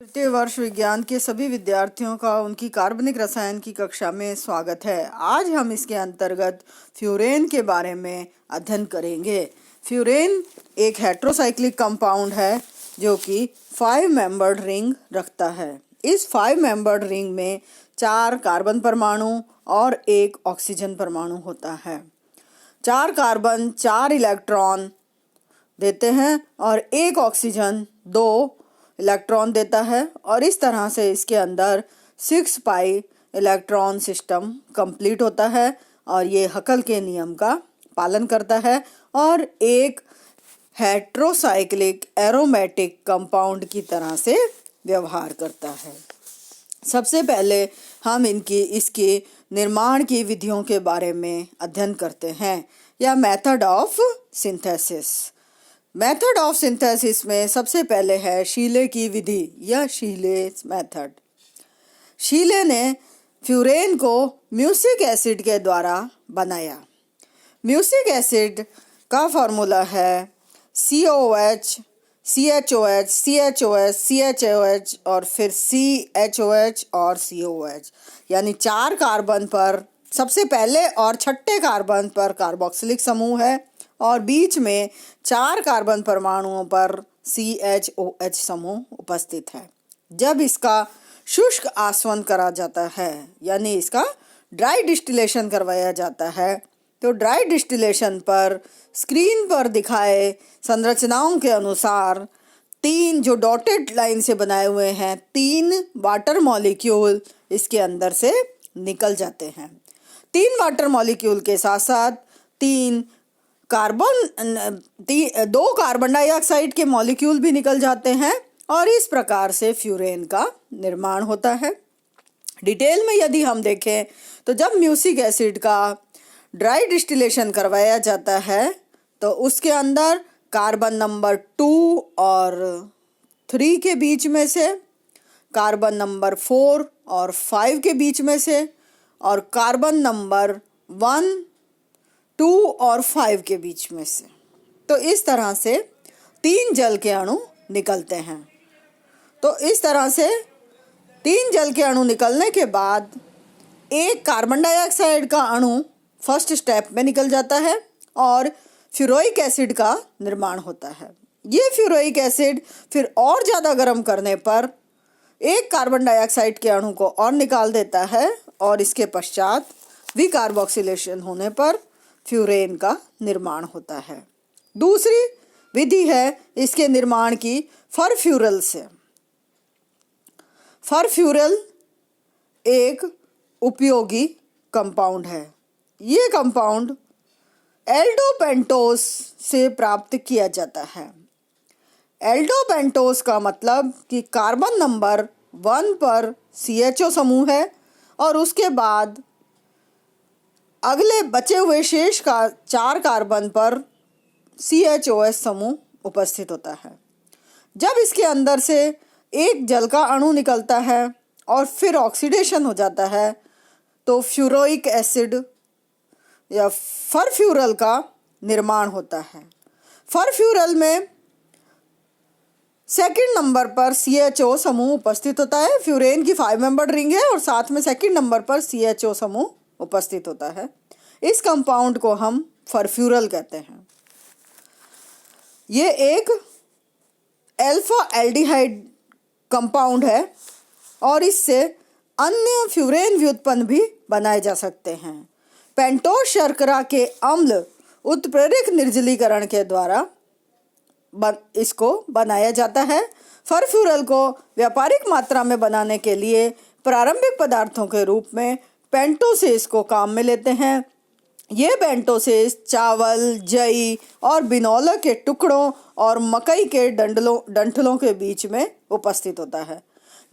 तृतीय वर्ष विज्ञान के सभी विद्यार्थियों का उनकी कार्बनिक रसायन की कक्षा में स्वागत है। आज हम इसके अंतर्गत फ्यूरेन के बारे में अध्ययन करेंगे। फ्यूरेन एक हेट्रोसाइक्लिक कंपाउंड है जो कि 5 मेंबर्ड रिंग रखता है। इस 5 मेंबर्ड रिंग में 4 कार्बन परमाणु और 1 ऑक्सीजन परमाणु होता है। 4 कार्बन 4 इलेक्ट्रॉन देते हैं और 1 ऑक्सीजन 2 इलेक्ट्रॉन देता है और इस तरह से इसके अंदर 6 पाई इलेक्ट्रॉन सिस्टम कंप्लीट होता है और ये हकल के नियम का पालन करता है और एक हेट्रोसाइक्लिक एरोमेटिक कंपाउंड की तरह से व्यवहार करता है। सबसे पहले हम इसके निर्माण की विधियों के बारे में अध्ययन करते हैं या method of synthesis. Method of synthesis में सबसे पहले है शीले की विधि या शीले मेथड। शीले ने फ्यूरेन को म्यूसिक एसिड के द्वारा बनाया। म्यूसिक एसिड का फॉर्मूला है COH, CHOH, CHOS, CHOH और फिर CHOH और COH, यानी 4 कार्बन पर सबसे पहले और छठे कार्बन पर कार्बोक्सिलिक समूह है और बीच में 4 कार्बन परमाणुओं पर CHOH समूह उपस्थित है। जब इसका शुष्क आसवन करा जाता है यानी इसका ड्राई डिस्टिलेशन करवाया जाता है तो ड्राई डिस्टिलेशन पर स्क्रीन पर दिखाए संरचनाओं के अनुसार 3 जो डॉटेड लाइन से बनाए हुए हैं 3 वाटर मॉलिक्यूल इसके अंदर से निकल जाते हैं। 3 वाटर मॉलिक्यूल के साथ साथ 2 कार्बन डाइऑक्साइड के मॉलिक्यूल भी निकल जाते हैं और इस प्रकार से फ्यूरेन का निर्माण होता है। डिटेल में यदि हम देखें तो जब म्यूसिक एसिड का ड्राई डिस्टिलेशन करवाया जाता है तो उसके अंदर कार्बन नंबर 2 और 3 के बीच में से, कार्बन नंबर 4 और 5 के बीच में से और कार्बन नंबर 1, 2 और 5 के बीच में से, तो इस तरह से 3 जल के अणु निकलते हैं। तो इस तरह से 3 जल के अणु निकलने के बाद एक कार्बन डाइऑक्साइड का अणु फर्स्ट स्टेप में निकल जाता है और फ्यूरोइक एसिड का निर्माण होता है। ये फ्यूरोइक एसिड फिर और ज़्यादा गर्म करने पर एक कार्बन डाइऑक्साइड के अणु को और निकाल देता है और इसके पश्चात विकार्बोक्सिलेशन होने पर फ्यूरेन का निर्माण होता है। दूसरी विधि है इसके निर्माण की फरफ्यूरल से। फरफ्यूरल एक उपयोगी कंपाउंड है। ये कंपाउंड एल्डोपेंटोस से प्राप्त किया जाता है। एल्डोपेंटोस का मतलब कि कार्बन नंबर 1 पर CHO समूह है और उसके बाद अगले बचे हुए शेष का 4 कार्बन पर CHOS समूह उपस्थित होता है। जब इसके अंदर से एक जल का अणु निकलता है और फिर ऑक्सीडेशन हो जाता है तो फ्यूरोइक एसिड या फरफ्यूरल का निर्माण होता है। फरफ्यूरल में सेकंड नंबर पर CHO समूह उपस्थित होता है। फ्यूरेन की 5 मेंबर्ड रिंग है और साथ में सेकंड नंबर पर CHO समूह उपस्थित होता है। इस कंपाउंड को हम फरफ्यूरल कहते हैं। ये एक अल्फा एल्डिहाइड कंपाउंड है और इससे अन्य फ्यूरेन व्युत्पन्न भी बनाए जा सकते हैं। पेंटोस शर्करा के अम्ल उत्प्रेरक निर्जलीकरण के द्वारा इसको बनाया जाता है। फरफ्यूरल को व्यापारिक मात्रा में बनाने के लिए प्रारंभिक पदार्थों के रूप में पेंटोसेस को काम में लेते हैं। ये पेंटोसेस चावल, जई और बिनौला के टुकड़ों और मकई के डंठलों के बीच में उपस्थित होता है।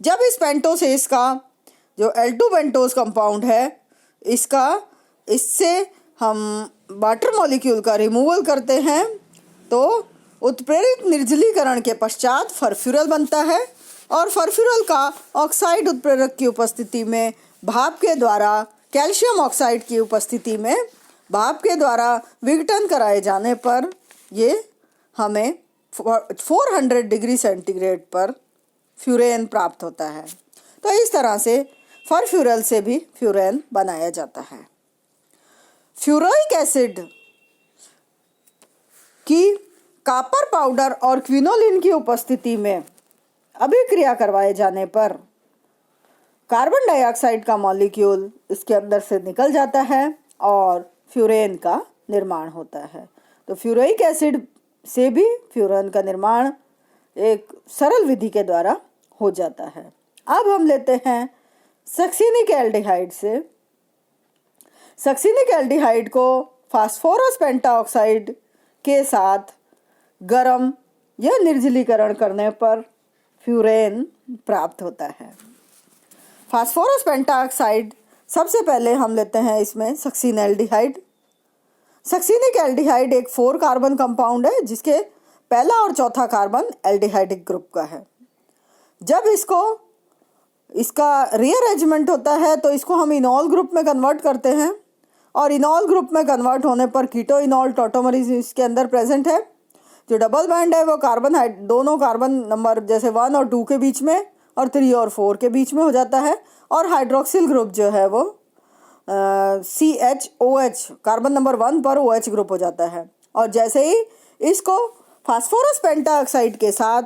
जब इस पेंटोसेस का जो L2 पेंटोस कंपाउंड है इससे हम वाटर मॉलिक्यूल का रिमूवल करते हैं तो उत्प्रेरक निर्जलीकरण के पश्चात फरफ्यूरल बनता है और फरफ्यूरल का ऑक्साइड उत्प्रेरक की उपस्थिति में भाप के द्वारा कैल्शियम ऑक्साइड की उपस्थिति में भाप के द्वारा विघटन कराए जाने पर ये हमें 400 डिग्री सेंटीग्रेड पर फ्यूरेन प्राप्त होता है। तो इस तरह से फरफ्यूरल से भी फ्यूरेन बनाया जाता है। फ्यूरोइक एसिड की कॉपर पाउडर और क्विनोलिन की उपस्थिति में अभिक्रिया करवाए जाने पर कार्बन डाइऑक्साइड का मॉलिक्यूल इसके अंदर से निकल जाता है और फ्यूरेन का निर्माण होता है। तो फ्यूरोइक एसिड से भी फ्यूरेन का निर्माण एक सरल विधि के द्वारा हो जाता है। अब हम लेते हैं सक्सिनिक एल्डिहाइड से। सक्सिनिक एल्डिहाइड को फास्फोरस पेंटाऑक्साइड के साथ गर्म या निर्जलीकरण करने पर फ्यूरेन प्राप्त होता है। फास्फोरस पेंटाऑक्साइड सबसे पहले हम लेते हैं इसमें सक्सिन एल्डिहाइड। सक्सिनिक एल्डिहाइड एक 4 कार्बन कंपाउंड है जिसके पहला और चौथा कार्बन एल्डिहाइडिक ग्रुप का है। जब इसका रीअरेंजमेंट होता है तो इसको हम इनॉल ग्रुप में कन्वर्ट करते हैं और इनॉल ग्रुप में कन्वर्ट होने पर कीटो इनॉल टॉटोमरीज इसके अंदर प्रेजेंट है। जो डबल बॉन्ड है वो दोनों कार्बन नंबर जैसे 1 और 2 के बीच में और 3 और 4 के बीच में हो जाता है और हाइड्रोक्सिल ग्रुप जो है वो CHOH कार्बन नंबर 1 पर OH ग्रुप हो जाता है। और जैसे ही इसको फास्फोरस पेंटाऑक्साइड के साथ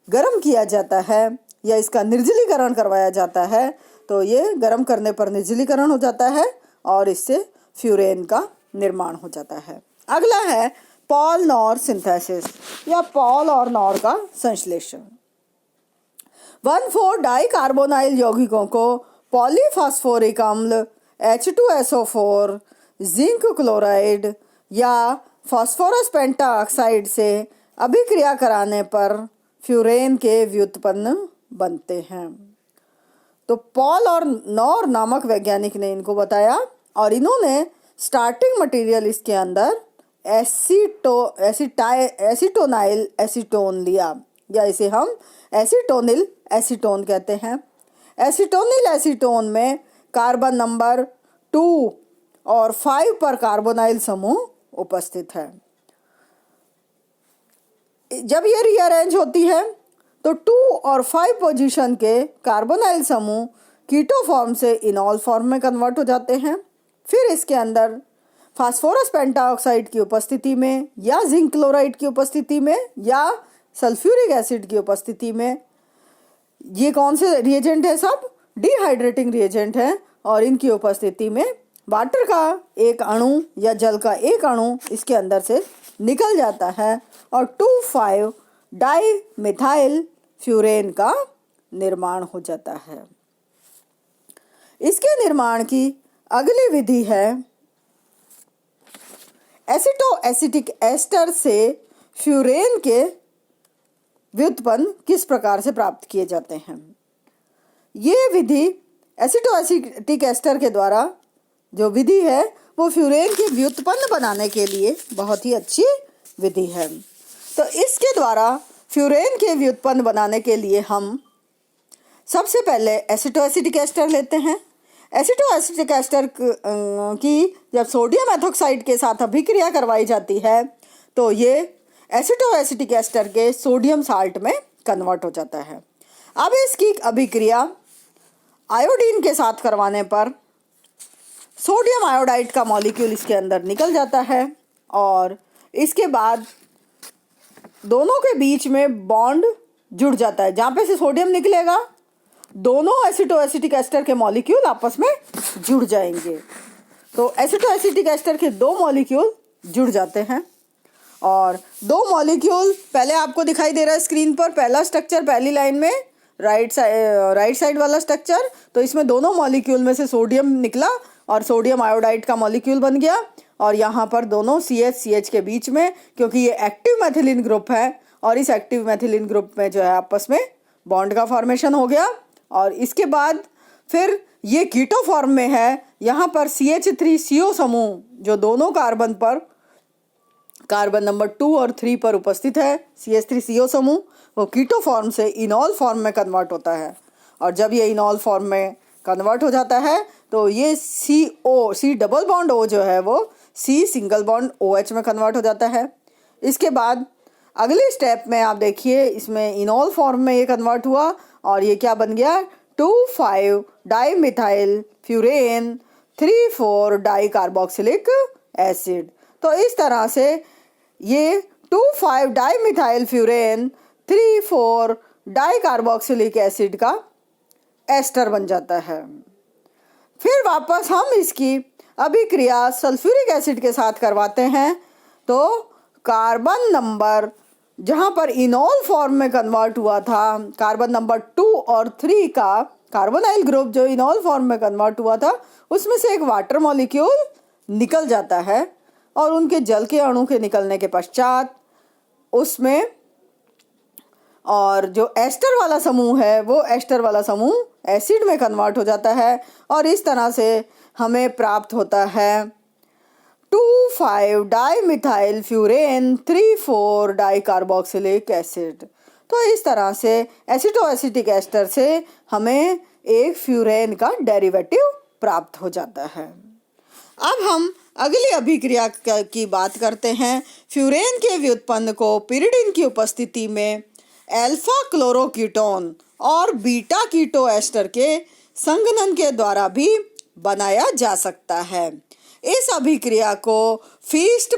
गर्म किया जाता है या इसका निर्जलीकरण करवाया जाता है तो ये गर्म करने पर निर्जलीकरण हो जाता है और इससे फ्यूरेन का निर्माण हो जाता है। अगला है पॉल नॉर सिंथेसिस या पॉल और नॉर का संश्लेषण। 1,4 डाइकार्बोनाइल यौगिकों को पॉलीफॉस्फोरिक अम्ल H2SO4 जिंक क्लोराइड या फास्फोरस पेंटाऑक्साइड से अभिक्रिया कराने पर फ्यूरेन के व्युत्पन्न बनते हैं। तो पॉल और नॉर नामक वैज्ञानिक ने इनको बताया और इन्होंने स्टार्टिंग मटेरियल इसके अंदर एसीटोनाइल एसीटोन लिया या इसे हम एसीटोनिल एसीटोन कहते हैं। एसीटोनिल एसीटोन में कार्बन नंबर 2 और 5 पर कार्बोनाइल समूह उपस्थित है। जब ये रीअरेंज होती है तो 2 और 5 पोजीशन के कार्बोनाइल समूह कीटो फॉर्म से इनॉल फॉर्म में कन्वर्ट हो जाते हैं। फिर इसके अंदर फास्फोरस पेंटाऑक्साइड की उपस्थिति में या जिंक क्लोराइड की उपस्थिति में या सल्फ्यूरिक एसिड की उपस्थिति में, ये कौन से रिएजेंट है, सब डिहाइड्रेटिंग रिएजेंट है और इनकी उपस्थिति में वाटर का एक अणु या जल का एक अणु इसके अंदर से निकल जाता है और 2,5 डाई मिथाइल फ्यूरेन का निर्माण हो जाता है। इसके निर्माण की अगली विधि है एसिटोएसिटिक एस्टर से फ्यूरेन के व्युत्पन्न किस प्रकार से प्राप्त किए जाते हैं। ये विधि एसिटोएसिटिक एस्टर के द्वारा जो विधि है वो फ्यूरेन के व्युत्पन्न बनाने के लिए बहुत ही अच्छी विधि है। तो इसके द्वारा फ्यूरेन के व्युत्पन्न बनाने के लिए हम सबसे पहले एसिटोएसिटिक एस्टर लेते हैं। एसिटोएसिटिक एस्टर की जब सोडियम एथोक्साइड के साथ अभिक्रिया करवाई जाती है तो ये एसिटोएसिटिक एस्टर के सोडियम साल्ट में कन्वर्ट हो जाता है। अब इसकी अभिक्रिया आयोडीन के साथ करवाने पर सोडियम आयोडाइड का मॉलिक्यूल इसके अंदर निकल जाता है और इसके बाद दोनों के बीच में बॉन्ड जुड़ जाता है। जहाँ पे से सोडियम निकलेगा दोनों एसिटोएसिटिक एस्टर के मॉलिक्यूल आपस में जुड़ जाएंगे। तो एसिटोएसिटिक एस्टर के 2 मॉलिक्यूल जुड़ जाते हैं और 2 मॉलिक्यूल पहले आपको दिखाई दे रहा है स्क्रीन पर। पहला स्ट्रक्चर पहली लाइन में राइट साइड वाला स्ट्रक्चर, तो इसमें दोनों मॉलिक्यूल में से सोडियम निकला और सोडियम आयोडाइड का मॉलिक्यूल बन गया और यहाँ पर दोनों CH के बीच में, क्योंकि ये एक्टिव मैथिलीन ग्रुप है और इस एक्टिव मैथिलीन ग्रुप में जो है आपस में बॉन्ड का फॉर्मेशन हो गया। और इसके बाद फिर ये कीटो फॉर्म में है। यहाँ पर CH3CO समूह जो दोनों कार्बन पर कार्बन नंबर 2 और 3 पर उपस्थित है, CH3CO समूह, वो कीटो फॉर्म से इनॉल फॉर्म में कन्वर्ट होता है। और जब ये इनॉल फॉर्म में कन्वर्ट हो जाता है तो ये C डबल बॉन्ड O जो है वो C सिंगल बॉन्ड OH में कन्वर्ट हो जाता है। इसके बाद अगले स्टेप में आप देखिए इसमें इनॉल फॉर्म में ये कन्वर्ट हुआ और ये क्या बन गया 2,5 dimethyl furan 3,4 di carboxylic acid. तो इस तरह से ये 2,5 dimethyl furan 3,4 di carboxylic acid का एस्टर बन जाता है। फिर वापस हम इसकी अभिक्रिया सल्फ्यूरिक एसिड के साथ करवाते हैं तो कार्बन नंबर जहाँ पर इनॉल फॉर्म में कन्वर्ट हुआ था, कार्बन नंबर 2 और 3 का कार्बोनाइल ग्रुप जो इनॉल फॉर्म में कन्वर्ट हुआ था उसमें से एक वाटर मॉलिक्यूल निकल जाता है और उनके जल के अणु के निकलने के पश्चात उसमें और जो एस्टर वाला समूह है वो एस्टर वाला समूह एसिड में कन्वर्ट हो जाता है और इस तरह से हमें प्राप्त होता है 2,5 dimethyl furan 3,4 di carboxylic acid. तो इस तरह से एसिटोएसिटिक एस्टर से हमें एक फ्यूरेन का डेरिवेटिव प्राप्त हो जाता है। अब हम अगली अभिक्रिया की बात करते हैं। फ्यूरेन के व्युत्पन्न को पिरिडिन की उपस्थिति में अल्फा क्लोरोकीटोन और बीटा कीटो एस्टर के संघनन के द्वारा भी बनाया जा सकता है। इस अभिक्रिया को फीस्ट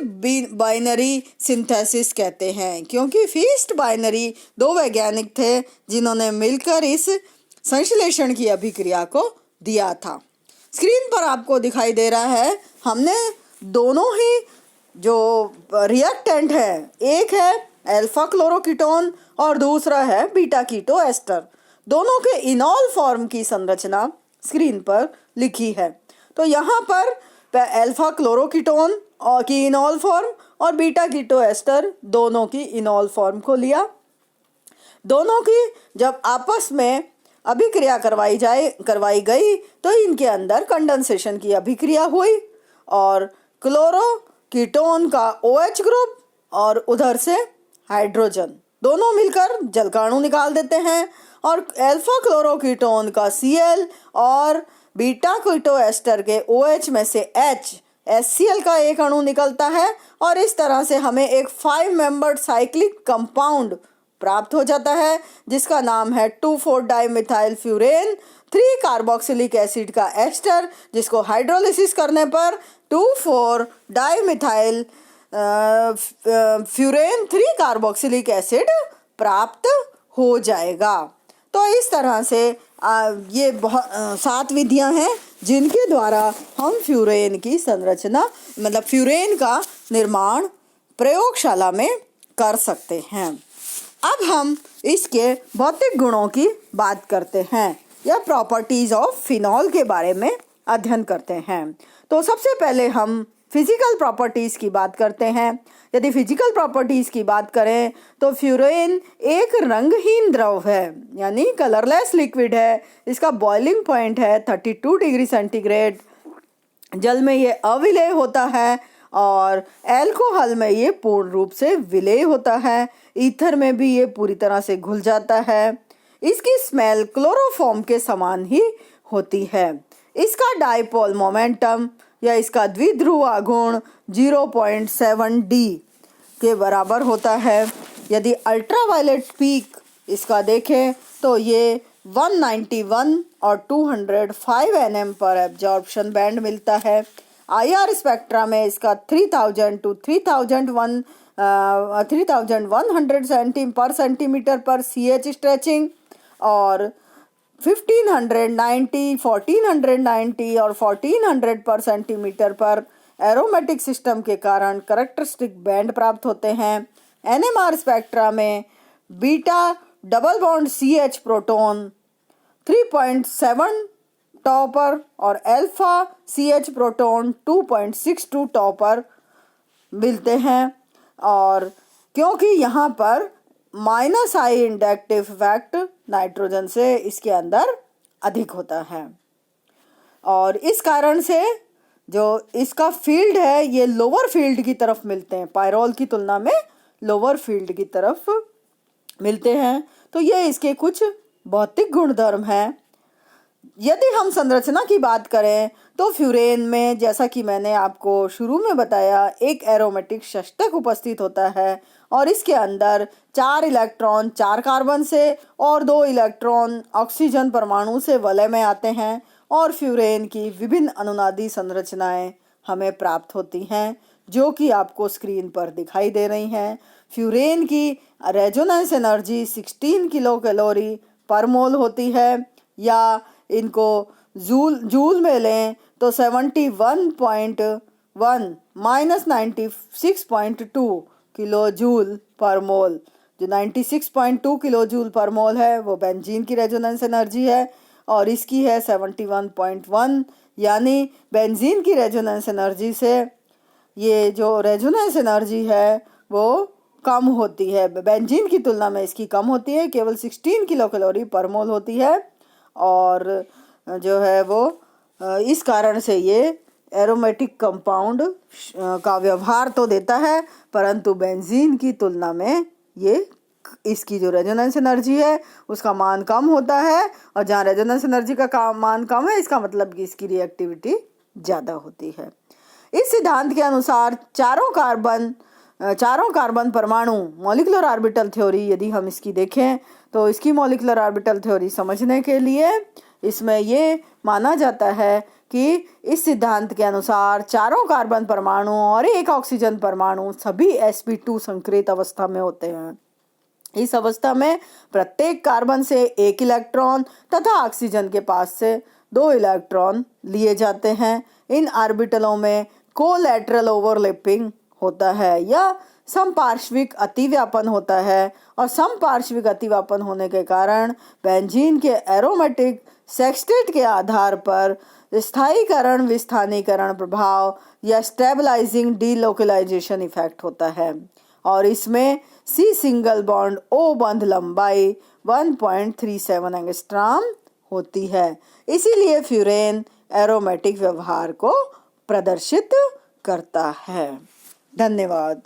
बाइनरी सिंथेसिस कहते हैं क्योंकि फीस्ट बाइनरी दो वैज्ञानिक थे जिन्होंने मिलकर इस संश्लेषण की अभिक्रिया को दिया था। स्क्रीन पर आपको दिखाई दे रहा है हमने दोनों ही जो रिएक्टेंट है, एक है अल्फा क्लोरोकीटोन और दूसरा है बीटा कीटो एस्टर, दोनों के इनॉल फॉर्म की संरचना स्क्रीन पर लिखी है। तो यहाँ पर अल्फा क्लोरोकीटोन और की इनॉल फॉर्म और बीटा कीटो एस्टर दोनों की इनॉल फॉर्म को लिया। दोनों की जब आपस में अभिक्रिया करवाई गई तो इनके अंदर कंडेंसेशन की अभिक्रिया हुई और क्लोरोकीटोन का OH ग्रुप और उधर से हाइड्रोजन दोनों मिलकर जल का अणु निकाल देते हैं और अल्फा क्लोरोकीटोन का Cl और बीटा कीटो एस्टर के OH में से HCl का एक अणु निकलता है और इस तरह से हमें एक 5 मेंबर्ड साइक्लिक कंपाउंड प्राप्त हो जाता है जिसका नाम है 2,4 डाइमिथाइल फ्यूरेन 3 कार्बोक्सिलिक एसिड का एस्टर, जिसको हाइड्रोलिसिस करने पर 2,4 डाइमिथाइल फ्यूरेन 3 कार्बोक्सिलिक एसिड प्राप्त हो जाएगा। तो इस तरह से ये 7 विधियां हैं जिनके द्वारा हम फ्यूरेन की संरचना मतलब फ्यूरेन का निर्माण प्रयोगशाला में कर सकते हैं। अब हम इसके भौतिक गुणों की बात करते हैं या प्रॉपर्टीज ऑफ फिनॉल के बारे में अध्ययन करते हैं। तो सबसे पहले हम फिजिकल प्रॉपर्टीज की बात करते हैं। यदि फिजिकल प्रॉपर्टीज की बात करें तो फ्यूरेन एक रंगहीन द्रव है यानी कलरलेस लिक्विड है। इसका बॉइलिंग पॉइंट है 32 डिग्री सेंटीग्रेड। जल में ये अविलेय होता है और अल्कोहल में ये पूर्ण रूप से विलेय होता है। ईथर में भी ये पूरी तरह से घुल जाता है। इसकी स्मेल क्लोरोफॉर्म के समान ही होती है। इसका डाइपोल मोमेंटम या इसका द्विध्रुव आघूर्ण 0.7 D के बराबर होता है। यदि अल्ट्रावायलेट पीक इसका देखें तो ये 191 और 205 nm पर एब्जॉर्प्शन बैंड मिलता है। IR स्पेक्ट्रा में इसका 3000 to 3100 सेंटीमीटर पर CH स्ट्रेचिंग और 1590, 1490 और 1400 पर सेंटीमीटर पर एरोमेटिक सिस्टम के कारण कैरेक्टरिस्टिक बैंड प्राप्त होते हैं। NMR स्पेक्ट्रा में beta double bond CH proton 3.7 टॉ पर और अल्फा CH प्रोटॉन 2.62 टॉ पर मिलते हैं और क्योंकि यहाँ पर -I इंडक्टिव इफेक्ट नाइट्रोजन से इसके अंदर अधिक होता है और इस कारण से जो इसका फील्ड है ये लोअर फील्ड की तरफ मिलते हैं, पायरोल की तुलना में लोअर फील्ड की तरफ मिलते हैं। तो ये इसके कुछ भौतिक गुणधर्म हैं। यदि हम संरचना की बात करें तो फ्यूरेन में, जैसा कि मैंने आपको शुरू में बताया, एक एरोमेटिक षष्ठक उपस्थित होता है और इसके अंदर 4 इलेक्ट्रॉन 4 कार्बन से और 2 इलेक्ट्रॉन ऑक्सीजन परमाणु से वलय में आते हैं और फ्यूरेन की विभिन्न अनुनादी संरचनाएं हमें प्राप्त होती हैं, जो कि आपको स्क्रीन पर दिखाई दे रही हैं। फ्यूरेन की रेजोनेंस एनर्जी 16 किलो कैलोरी पर मोल होती है, या इनको जूल में लें तो 71.1 माइनस 96.2 किलो जूल पर मोल। जो 96.2 किलो जूल पर मोल है वो बेंजीन की रेजोनेंस एनर्जी है और इसकी है 71.1, यानी बेंजीन की रेजोनेंस एनर्जी से ये जो रेजोनेंस एनर्जी है वो कम होती है, बेंजीन की तुलना में इसकी कम होती है, केवल 16 किलो कैलोरी पर मोल होती है। और जो है वो इस कारण से ये एरोमेटिक कंपाउंड का व्यवहार तो देता है, परंतु बेंजीन की तुलना में ये इसकी जो रेजोनेंस एनर्जी है उसका मान कम होता है, और जहाँ रेजोनेंस एनर्जी का मान कम है इसका मतलब कि इसकी रिएक्टिविटी ज़्यादा होती है। इस सिद्धांत के अनुसार चारों कार्बन परमाणु मॉलिक्यूलर ऑर्बिटल थ्योरी, यदि हम इसकी देखें तो इसकी मॉलिक्यूलर ऑर्बिटल थ्योरी समझने के लिए इसमें ये माना जाता है कि इस सिद्धांत के अनुसार चारों कार्बन परमाणु और एक ऑक्सीजन परमाणु सभी sp2 संक्रित अवस्था में होते हैं। इस अवस्था में प्रत्येक कार्बन से 1 इलेक्ट्रॉन तथा ऑक्सीजन के पास से 2 इलेक्ट्रॉन लिए जाते हैं। इन ऑर्बिटलों में कोलैटरल ओवरलैपिंग होता है या समपार्श्विक अतिव्यापन होता है, और समपार्श्विक अतिव्यापन होने के कारण बेंजीन के एरोमेटिक सेक्सटेट के आधार पर स्थायीकरण विस्थानीकरण प्रभाव या स्टेबलाइजिंग डीलोकलाइजेशन इफेक्ट होता है, और इसमें सी सिंगल बॉन्ड ओ बंध लंबाई 1.37 एंगस्ट्रॉम होती है। इसीलिए फ्यूरेन एरोमेटिक व्यवहार को प्रदर्शित करता है। धन्यवाद।